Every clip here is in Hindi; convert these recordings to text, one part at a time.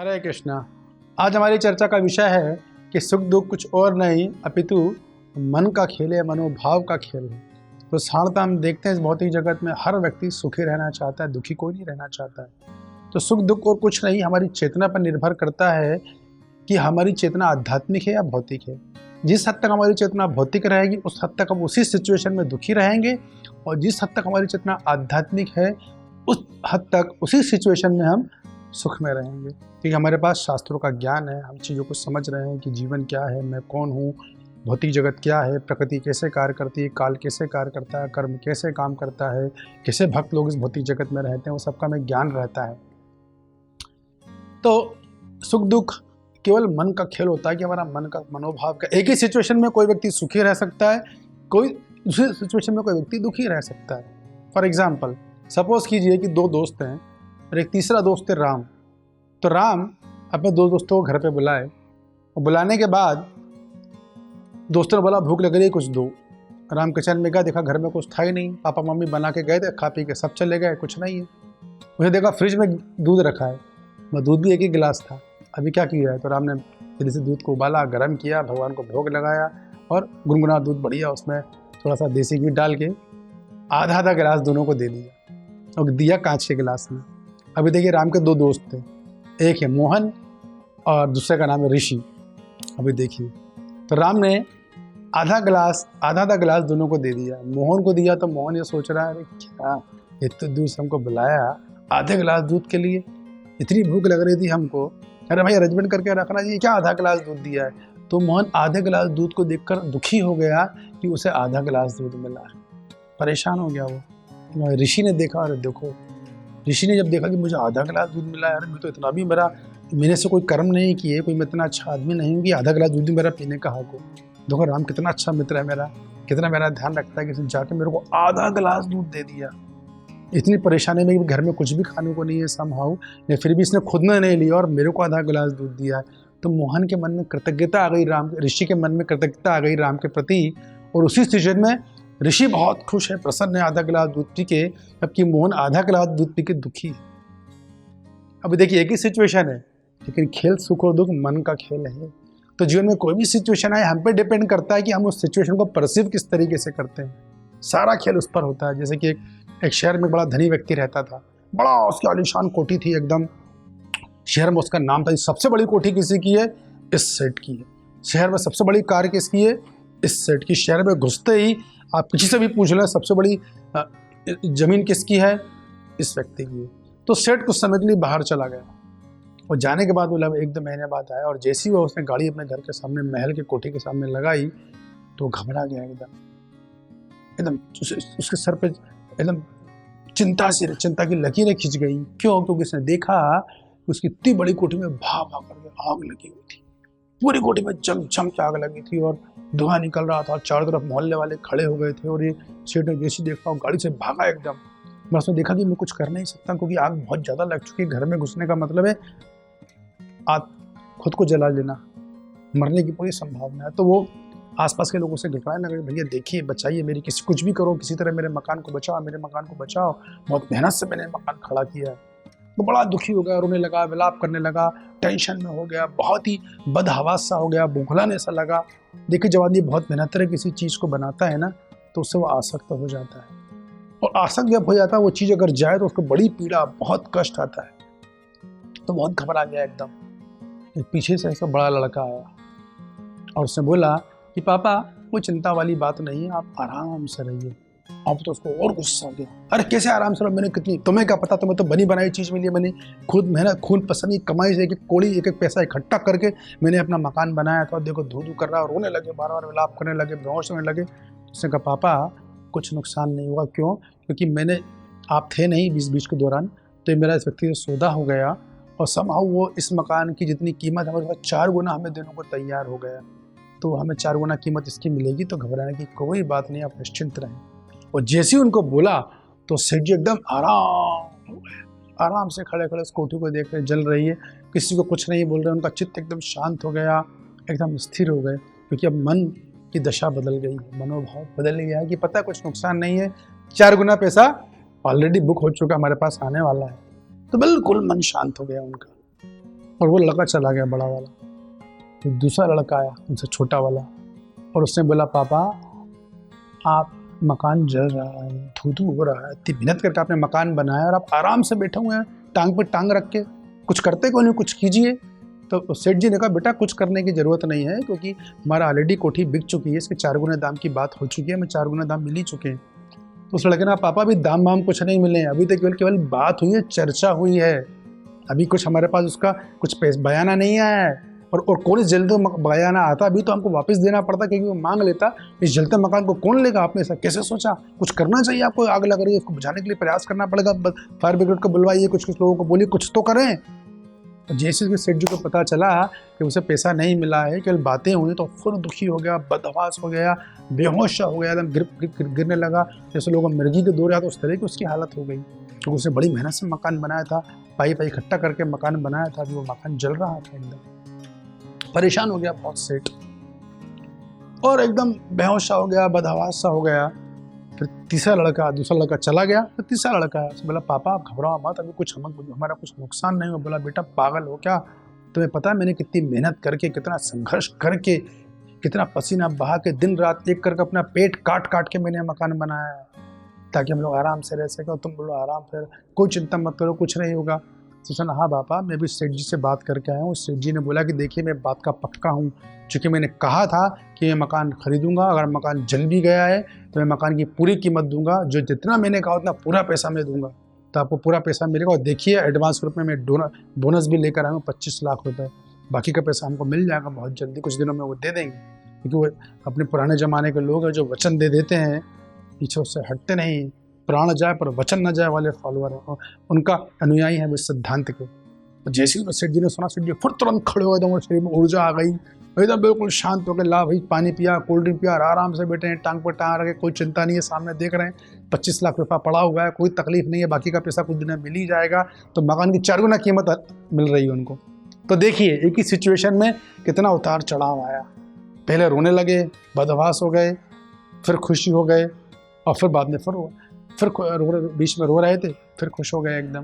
हरे कृष्णा। आज हमारी चर्चा का विषय है कि सुख दुख कुछ और नहीं अपितु मन का खेल है, मनोभाव का खेल है। तो साधारणतः हम देखते हैं इस भौतिक जगत में हर व्यक्ति सुखी रहना चाहता है, दुखी कोई नहीं रहना चाहता है। तो सुख दुख और कुछ नहीं, हमारी चेतना पर निर्भर करता है कि हमारी चेतना आध्यात्मिक है या भौतिक है। जिस हद तक हमारी चेतना भौतिक रहेगी उस हद तक हम उसी सिचुएशन में दुखी रहेंगे, और जिस हद तक हमारी चेतना आध्यात्मिक है उस हद तक उसी सिचुएशन में हम सुख में रहेंगे। क्योंकि हमारे पास शास्त्रों का ज्ञान है, हम चीज़ों को समझ रहे हैं कि जीवन क्या है, मैं कौन हूँ, भौतिक जगत क्या है, प्रकृति कैसे कार्य करती है, काल कैसे कार्य करता है, कर्म कैसे काम करता है, कैसे भक्त लोग इस भौतिक जगत में रहते हैं, वो सबका हमें ज्ञान रहता है। तो सुख दुख केवल मन का खेल होता है कि हमारा मन का मनोभाव का। एक ही सिचुएशन में कोई व्यक्ति सुखी रह सकता है, कोई दूसरी सिचुएशन में कोई व्यक्ति दुखी रह सकता है। फॉर एग्जाम्पल, सपोज कीजिए कि दो दोस्त हैं और एक तीसरा दोस्त है राम। तो राम अपने दो दोस्तों को घर पे बुलाए, और बुलाने के बाद दोस्तों ने बोला भूख लग रही है, कुछ दो। राम किचन में गया, देखा घर में कुछ था ही नहीं, पापा मम्मी बना के गए थे, खा पी के सब चले गए, कुछ नहीं है। उसे देखा फ्रिज में दूध रखा है, वह दूध भी एक ही गिलास था। अभी क्या किया है, तो राम ने जल्दी से दूध को उबाला, गर्म किया, भगवान को भोग लगाया और गुनगुना दूध बढ़िया, उसमें थोड़ा सा देसी घी डाल के आधा आधा गिलास दोनों को दे दिया और दिया कांच के गिलास में। अभी देखिए राम के दो दोस्त थे, एक है मोहन और दूसरे का नाम है ऋषि। अभी देखिए, तो राम ने आधा आधा गिलास दोनों को दे दिया। मोहन को दिया तो मोहन ये सोच रहा है, अरे क्या इतने दूर से हमको बुलाया आधे गिलास दूध के लिए, इतनी भूख लग रही थी हमको, अरे भाई अरेंजमेंट करके रखना चाहिए, क्या आधा गिलास दूध दिया है। तो मोहन आधे गिलास दूध को देखकर दुखी हो गया कि उसे आधा गिलास दूध मिला है, परेशान हो गया वो। ऋषि ने देखा, अरे देखो, ऋषि ने जब देखा कि मुझे आधा गिलास दूध मिला है, मैं तो इतना भी मैंने से कोई कर्म नहीं किए, कोई मैं इतना अच्छा आदमी नहीं हूँ कि आधा गिलास दूध मेरा पीने का हक हो। देखो राम कितना अच्छा मित्र है मेरा, कितना मेरा ध्यान रखता है, किसी जाके मेरे को आधा गिलास दूध दे दिया। इतनी परेशानी में कि घर में कुछ भी खाने को नहीं है समहाउ, फिर भी इसने खुद ने नहीं लिया और मेरे को आधा गिलास दूध दिया है। तो मोहन के मन में कृतज्ञता आ गई, ऋषि के मन में कृतज्ञता आ गई राम के प्रति, और उसी सिचुएशन में ऋषि बहुत खुश है, प्रसन्न है आधा गिलास दूध पी के, जबकि मोहन आधा गिलास दूध पी के दुखी है। अभी देखिए एक ही सिचुएशन है, लेकिन खेल सुख और दुख मन का खेल है। तो जीवन में कोई भी सिचुएशन आए, हम पे डिपेंड करता है कि हम उस सिचुएशन को परसीव किस तरीके से करते हैं। सारा खेल उस पर होता है। जैसे कि एक शहर में बड़ा धनी व्यक्ति रहता था, बड़ा उसकी आलीशान कोठी थी एकदम, शहर में उसका नाम था। सबसे बड़ी कोठी किसी की है, इस सेठ की है। शहर में सबसे बड़ी कार किसकी है, इस सेठ की। शहर में घुसते ही आप किसी से भी पूछ लें सबसे बड़ी जमीन किसकी है, इस व्यक्ति की है। तो सेठ कुछ समय के लिए बाहर चला गया, और जाने के बाद वो लगभग 1-2 महीने बाद आया, और जैसे ही वो उसने गाड़ी अपने घर के सामने, महल के कोठी के सामने लगाई, तो घबरा गया एकदम उसके सर पे एकदम चिंता की लकीरें खिंच गई। क्यों? क्योंकि उसने देखा कि उसकी इतनी बड़ी कोठी में भाप करके आग लगी हुई थी। पूरी कोठी में चम के आग लगी थी और धुआं निकल रहा था। चारों तरफ मोहल्ले वाले खड़े हो गए थे, और ये सेठ ने जैसे देखा गाड़ी से भागा एकदम। मैं उसने देखा कि मैं कुछ कर नहीं सकता, क्योंकि आग बहुत ज़्यादा लग चुकी है। घर में घुसने का मतलब है आप खुद को जला लेना, मरने की पूरी संभावना है। तो वो आसपास के लोगों से गिड़गिड़ाने लगे, भैया देखिए, बताइए मेरी, कुछ भी करो, किसी तरह मेरे मकान को बचाओ, मेरे मकान को बचाओ, बहुत मेहनत से मैंने मकान खड़ा किया है। तो बड़ा दुखी हो गया, रोने लगा, विलाप करने लगा, टेंशन में हो गया, बहुत ही बदहवास सा हो गया, बौखलाने सा लगा। देखिए जब आदमी बहुत मेहनत से किसी चीज़ को बनाता है ना, तो उससे वो आसक्त हो जाता है, और आसक्त जब हो जाता है वो चीज़ अगर जाए तो उसको बड़ी पीड़ा, बहुत कष्ट आता है। तो बहुत घबरा गया एकदम। पीछे से ऐसा बड़ा लड़का आया और उसने बोला कि पापा कोई चिंता वाली बात नहीं है, आप आराम से रहिए। अब तो उसको और गुस्सा आ गया, अरे कैसे आराम से रहो, मैंने कितनी, तुम्हें क्या पता, तुम्हें तो बनी बनाई चीज़ मिली है, मैंने खुद मेहनत, खून पसंद की कमाई से एक एक कौड़ी, एक एक पैसा इकट्ठा करके मैंने अपना मकान बनाया था। देखो धू कर रहा है, रोने लगे, बार बार विलाप करने लगे, बेहोश होने लगे। उसने कहा पापा कुछ नुकसान नहीं हुआ। क्यों? क्योंकि मैंने, आप थे नहीं बीच के दौरान, तो ये मेरा इस व्यक्ति से सौदा हो गया, और समहाउ वो इस मकान की जितनी कीमत हमारे पास 4 गुना हमें देने को तैयार हो गया। तो हमें 4 गुना कीमत इसकी मिलेगी, तो घबराने की कोई बात नहीं, आप निश्चिंत रहें। और जैसे ही उनको बोला तो सेठ जी एकदम आराम हो गए, आराम से खड़े खड़े उस कोठी को देख रहे, जल रही है, किसी को कुछ नहीं बोल रहे। उनका चित्त एकदम शांत हो गया, एकदम स्थिर हो गए, क्योंकि अब मन की दशा बदल गई है, मनोभाव बदल गया है कि पता है कुछ नुकसान नहीं है, 4 गुना पैसा ऑलरेडी बुक हो चुका, हमारे पास आने वाला है। तो बिल्कुल मन शांत हो गया उनका। और वो लड़का चला गया बड़ा वाला। तो दूसरा लड़का आया उनसे छोटा वाला, और उसने बोला पापा आप मकान जल रहा है, धू हो रहा है, इतनी मेहनत करके आपने मकान बनाया और आप आराम से बैठे हुए हैं टांग पर टांग रख के, कुछ करते क्यों नहीं, कुछ कीजिए। तो सेठ जी ने कहा बेटा कुछ करने की ज़रूरत नहीं है, क्योंकि हमारा ऑलरेडी कोठी बिक चुकी है, इसके 4 गुना दाम की बात हो चुकी है, हमें 4 गुना दाम मिल ही चुके हैं। तो उस लड़के ने पापा अभी दाम वाम कुछ नहीं मिले हैं, अभी तक केवल बात हुई है, चर्चा हुई है, अभी कुछ हमारे पास उसका कुछ बयाना नहीं आया है। और कौन इस जलते बयाना आता अभी तो हमको वापस देना पड़ता, क्योंकि वो मांग लेता। इस जलते मकान को कौन लेगा, आपने ऐसा कैसे सोचा? कुछ करना चाहिए आपको, आग लग रही है उसको बुझाने के लिए प्रयास करना पड़ेगा, फायर ब्रिगेड को बुलवाइए, कुछ लोगों को बोलिए कुछ तो करें। तो जैसे कि सेठ जी को पता चला कि उसे पैसा नहीं मिला है, केवल बातें हुई, तो फिर दुखी हो गया, बदहवास हो गया, बेहोश हो गया, एकदम गिरने लगा, जैसे लोग मिर्गी के दौर आते उस तरह की उसकी हालत हो गई। क्योंकि उसने बड़ी मेहनत से मकान बनाया था, पाई इकट्ठा करके मकान बनाया था, जो मकान जल रहा था, एकदम परेशान हो गया बहुत सेठ, और एकदम बेहोश हो गया, बदहवास सा हो गया। फिर दूसरा लड़का चला गया, फिर तीसरा लड़का आया, उसने बोला पापा आप घबराओ मत, अभी कुछ हमारा कुछ नुकसान नहीं हुआ। बोला बेटा पागल हो क्या, तुम्हें पता है मैंने कितनी मेहनत करके, कितना संघर्ष करके, कितना पसीना बहा के, दिन रात एक करके अपना पेट काट काट के मैंने मकान बनाया है, ताकि हम लोग आराम से रह सकें। और तुम बोलो आराम से, कोई चिंता मत करो, कुछ नहीं होगा। तो सुना हाँ पापा मैं भी सेठ जी से बात करके आया हूँ, सेठ जी ने बोला कि देखिए मैं बात का पक्का हूँ, चूँकि मैंने कहा था कि मैं मकान खरीदूंगा, अगर मकान जल भी गया है तो मैं मकान की पूरी कीमत दूंगा, जो जितना मैंने कहा उतना पूरा पैसा मैं दूंगा, तो आपको पूरा पैसा मिलेगा। और देखिए एडवांस रूप में मैं बोनस भी लेकर आया हूँ 25 लाख रुपए, बाकी का पैसा हमको मिल जाएगा बहुत जल्दी, कुछ दिनों में वो दे देंगे, क्योंकि वो अपने पुराने ज़माने के लोग हैं जो वचन दे देते हैं, पीछे उससे हटते नहीं, प्राण जाए पर वचन न जाए वाले फॉलोअर हैं, उनका अनुयायी है इस सिद्धांत के। तो जैसे ही सेठ जी ने सुना, सेठ जी फिर तुरंत खड़े हो गए, शरीर में ऊर्जा आ गई, एकदम बिल्कुल शांत होकर ला भाई पानी पिया, कोल्ड ड्रिंक पिया, आराम से बैठे हैं, टांग पर टांग रखे, कोई चिंता नहीं है, सामने देख रहे हैं 25 लाख रुपया पड़ा हुआ है, कोई तकलीफ नहीं है, बाकी का पैसा कुछ दिन में मिल ही जाएगा। तो मकान की 4 गुना कीमत मिल रही है उनको। तो देखिए एक ही सिचुएशन में कितना उतार चढ़ाव आया, पहले रोने लगे, बदहवास हो गए, फिर खुशी हो गए, और फिर बाद में फिर बीच में रो रहे थे, फिर खुश हो गए एकदम।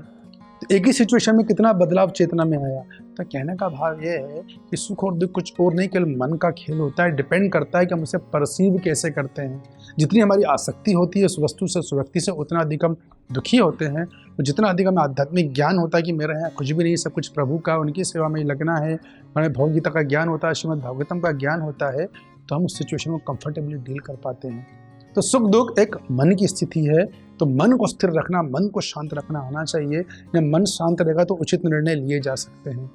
तो एक ही सिचुएशन में कितना बदलाव चेतना में आया। तो कहने का भाव ये है कि सुख और दुख कुछ और नहीं, केवल मन का खेल होता है, डिपेंड करता है कि हम उसे परसीव कैसे करते हैं। जितनी हमारी आसक्ति होती है उस वस्तु से, उस व्यक्ति से, उतना अधिक हम दुखी होते हैं। तो जितना अधिक हमें आध्यात्मिक ज्ञान होता है कि मेरे यहाँ कुछ भी नहीं, सब कुछ प्रभु का, उनकी सेवा में ही लगना है, हमें भगवद गीता का ज्ञान होता है, श्रीमद् भागवतम का ज्ञान होता है, तो हम उस सिचुएशन को कंफर्टेबली डील कर पाते हैं। तो सुख दुख एक मन की स्थिति है, तो मन को स्थिर रखना, मन को शांत रखना आना चाहिए। जब मन शांत रहेगा तो उचित निर्णय लिए जा सकते हैं,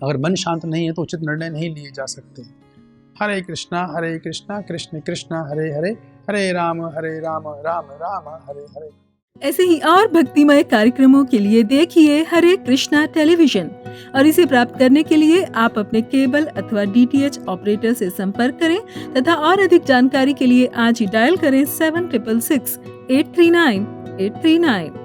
अगर मन शांत नहीं है तो उचित निर्णय नहीं लिए जा सकते। हरे कृष्णा कृष्ण कृष्ण हरे हरे, हरे राम राम राम हरे हरे। ऐसे ही और भक्तिमय कार्यक्रमों के लिए देखिए हरे कृष्णा टेलीविजन, और इसे प्राप्त करने के लिए आप अपने केबल अथवा DTH ऑपरेटर से संपर्क करें तथा और अधिक जानकारी के लिए आज ही डायल करें 7666 839 839।